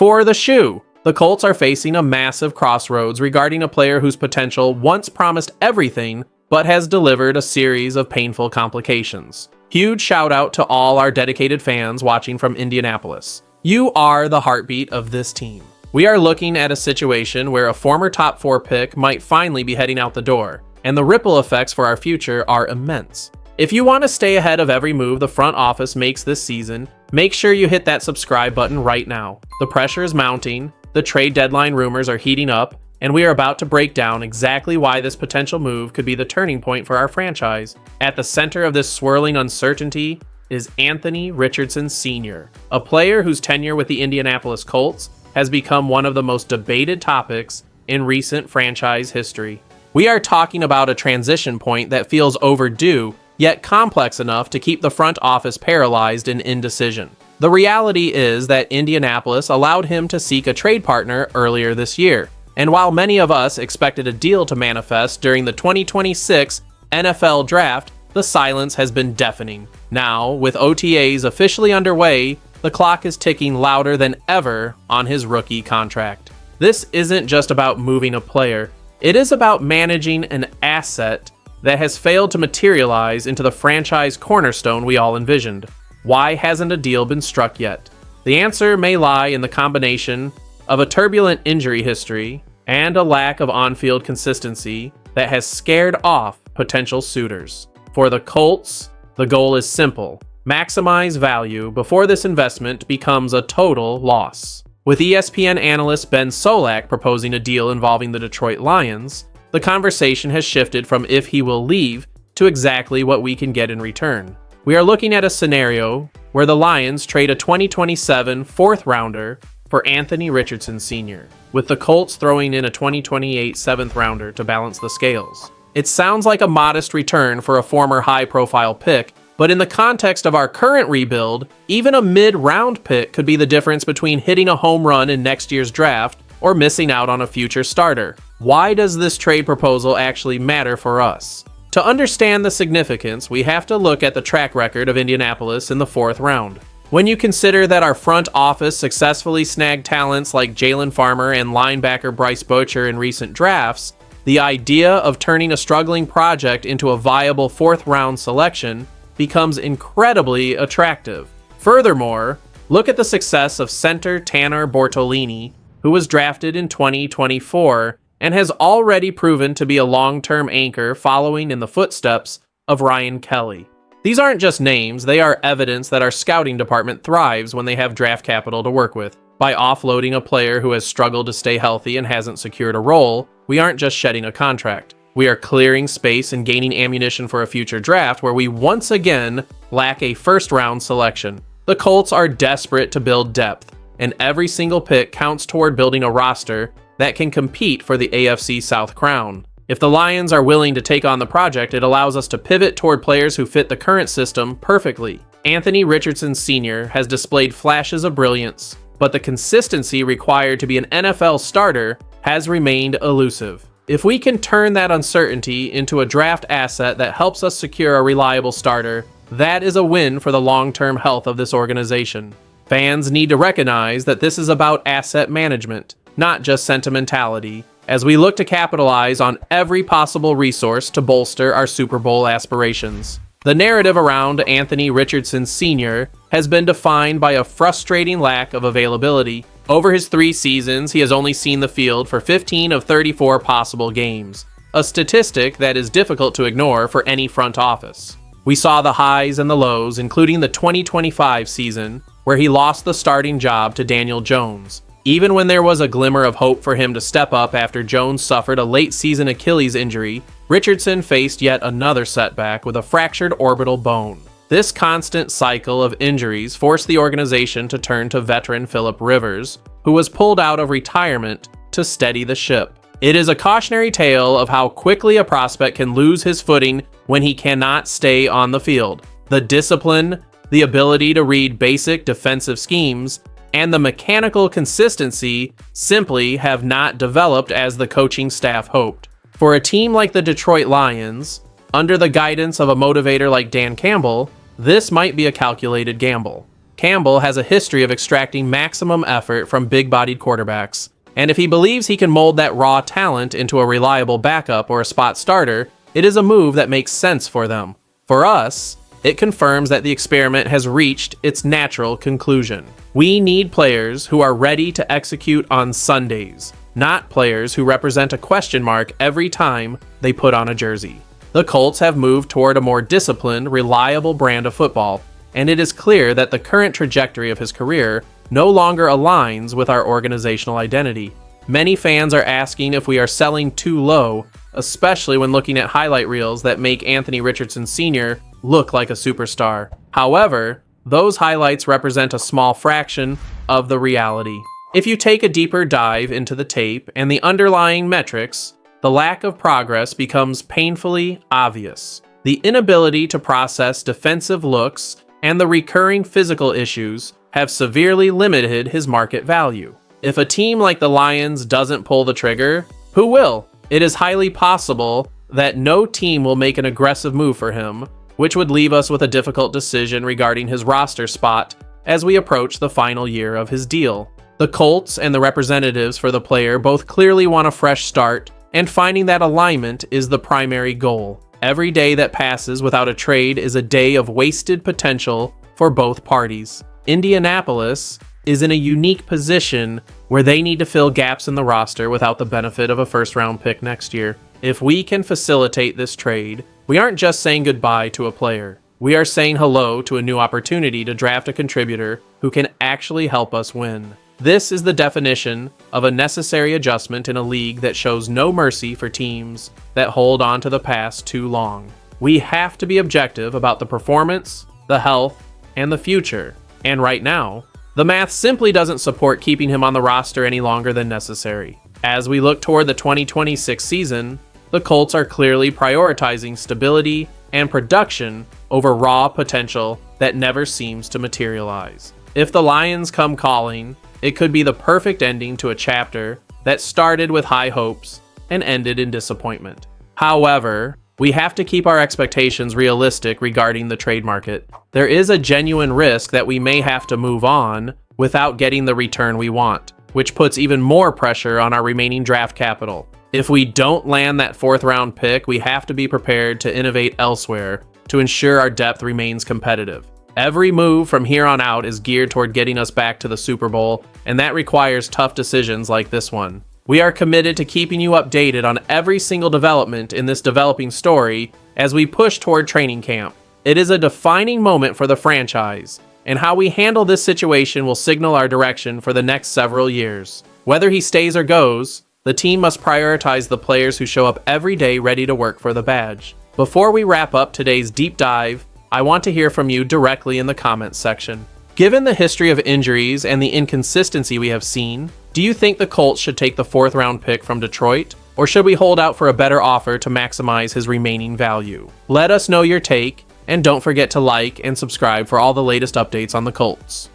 For the shoe, the Colts are facing a massive crossroads regarding a player whose potential once promised everything, but has delivered a series of painful complications. Huge shout out to all our dedicated fans watching from Indianapolis. You are the heartbeat of this team. We are looking at a situation where a former top 4 pick might finally be heading out the door, and the ripple effects for our future are immense. If you want to stay ahead of every move the front office makes this season, make sure you hit that subscribe button right now. The pressure is mounting, the trade deadline rumors are heating up, and we are about to break down exactly why this potential move could be the turning point for our franchise. At the center of this swirling uncertainty is Anthony Richardson Sr., a player whose tenure with the Indianapolis Colts has become one of the most debated topics in recent franchise history. We are talking about a transition point that feels overdue, yet complex enough to keep the front office paralyzed in indecision. The reality is that Indianapolis allowed him to seek a trade partner earlier this year, and while many of us expected a deal to manifest during the 2026 NFL Draft, the silence has been deafening. Now, with OTAs officially underway, the clock is ticking louder than ever on his rookie contract. This isn't just about moving a player, it is about managing an asset that has failed to materialize into the franchise cornerstone we all envisioned. Why hasn't a deal been struck yet? The answer may lie in the combination of a turbulent injury history and a lack of on-field consistency that has scared off potential suitors. For the Colts, the goal is simple: maximize value before this investment becomes a total loss. With ESPN analyst Ben Solak proposing a deal involving the Detroit Lions, the conversation has shifted from if he will leave to exactly what we can get in return. We are looking at a scenario where the Lions trade a 2027 fourth rounder for Anthony Richardson Sr., with the Colts throwing in a 2028 seventh rounder to balance the scales. It sounds like a modest return for a former high-profile pick, but in the context of our current rebuild, even a mid-round pick could be the difference between hitting a home run in next year's draft or missing out on a future starter. Why does this trade proposal actually matter for us? To understand the significance, we have to look at the track record of Indianapolis in the fourth round. When you consider that our front office successfully snagged talents like Jalen Farmer and linebacker Bryce Butcher in recent drafts, the idea of turning a struggling project into a viable fourth-round selection becomes incredibly attractive. Furthermore, look at the success of center Tanner Bortolini, who was drafted in 2024 and has already proven to be a long-term anchor following in the footsteps of Ryan Kelly. These aren't just names, they are evidence that our scouting department thrives when they have draft capital to work with. By offloading a player who has struggled to stay healthy and hasn't secured a role, we aren't just shedding a contract. We are clearing space and gaining ammunition for a future draft where we once again lack a first-round selection. The Colts are desperate to build depth, and every single pick counts toward building a roster that can compete for the AFC South crown. If the Lions are willing to take on the project, it allows us to pivot toward players who fit the current system perfectly. Anthony Richardson Sr. has displayed flashes of brilliance, but the consistency required to be an NFL starter has remained elusive. If we can turn that uncertainty into a draft asset that helps us secure a reliable starter, that is a win for the long-term health of this organization. Fans need to recognize that this is about asset management, not just sentimentality, as we look to capitalize on every possible resource to bolster our Super Bowl aspirations. The narrative around Anthony Richardson Sr. has been defined by a frustrating lack of availability. Over his 3 seasons, he has only seen the field for 15 of 34 possible games, a statistic that is difficult to ignore for any front office. We saw the highs and the lows, including the 2025 season, where he lost the starting job to Daniel Jones. Even when there was a glimmer of hope for him to step up after Jones suffered a late-season Achilles injury, Richardson faced yet another setback with a fractured orbital bone. This constant cycle of injuries forced the organization to turn to veteran Philip Rivers, who was pulled out of retirement to steady the ship. It is a cautionary tale of how quickly a prospect can lose his footing when he cannot stay on the field. The discipline, the ability to read basic defensive schemes, and the mechanical consistency simply have not developed as the coaching staff hoped. For a team like the Detroit Lions, under the guidance of a motivator like Dan Campbell, this might be a calculated gamble. Campbell has a history of extracting maximum effort from big-bodied quarterbacks, and if he believes he can mold that raw talent into a reliable backup or a spot starter, it is a move that makes sense for them. For us, it confirms that the experiment has reached its natural conclusion. We need players who are ready to execute on Sundays, not players who represent a question mark every time they put on a jersey. The Colts have moved toward a more disciplined, reliable brand of football, and it is clear that the current trajectory of his career no longer aligns with our organizational identity. Many fans are asking if we are selling too low, especially when looking at highlight reels that make Anthony Richardson Sr. look like a superstar. However, those highlights represent a small fraction of the reality. If you take a deeper dive into the tape and the underlying metrics, the lack of progress becomes painfully obvious. The inability to process defensive looks and the recurring physical issues have severely limited his market value. If a team like the Lions doesn't pull the trigger, who will? It is highly possible that no team will make an aggressive move for him, which would leave us with a difficult decision regarding his roster spot as we approach the final year of his deal. The Colts and the representatives for the player both clearly want a fresh start, and finding that alignment is the primary goal. Every day that passes without a trade is a day of wasted potential for both parties. Indianapolis is in a unique position where they need to fill gaps in the roster without the benefit of a first-round pick next year. If we can facilitate this trade, we aren't just saying goodbye to a player. We are saying hello to a new opportunity to draft a contributor who can actually help us win. This is the definition of a necessary adjustment in a league that shows no mercy for teams that hold on to the past too long. We have to be objective about the performance, the health, and the future. And right now, the math simply doesn't support keeping him on the roster any longer than necessary. As we look toward the 2026 season, the Colts are clearly prioritizing stability and production over raw potential that never seems to materialize. If the Lions come calling, it could be the perfect ending to a chapter that started with high hopes and ended in disappointment. However, we have to keep our expectations realistic regarding the trade market. There is a genuine risk that we may have to move on without getting the return we want, which puts even more pressure on our remaining draft capital. If we don't land that fourth-round pick, we have to be prepared to innovate elsewhere to ensure our depth remains competitive. Every move from here on out is geared toward getting us back to the Super Bowl, and that requires tough decisions like this one. We are committed to keeping you updated on every single development in this developing story as we push toward training camp. It is a defining moment for the franchise, and how we handle this situation will signal our direction for the next several years. Whether he stays or goes, the team must prioritize the players who show up every day ready to work for the badge. Before we wrap up today's deep dive, I want to hear from you directly in the comments section. Given the history of injuries and the inconsistency we have seen, do you think the Colts should take the fourth-round pick from Detroit, or should we hold out for a better offer to maximize his remaining value? Let us know your take, and don't forget to like and subscribe for all the latest updates on the Colts.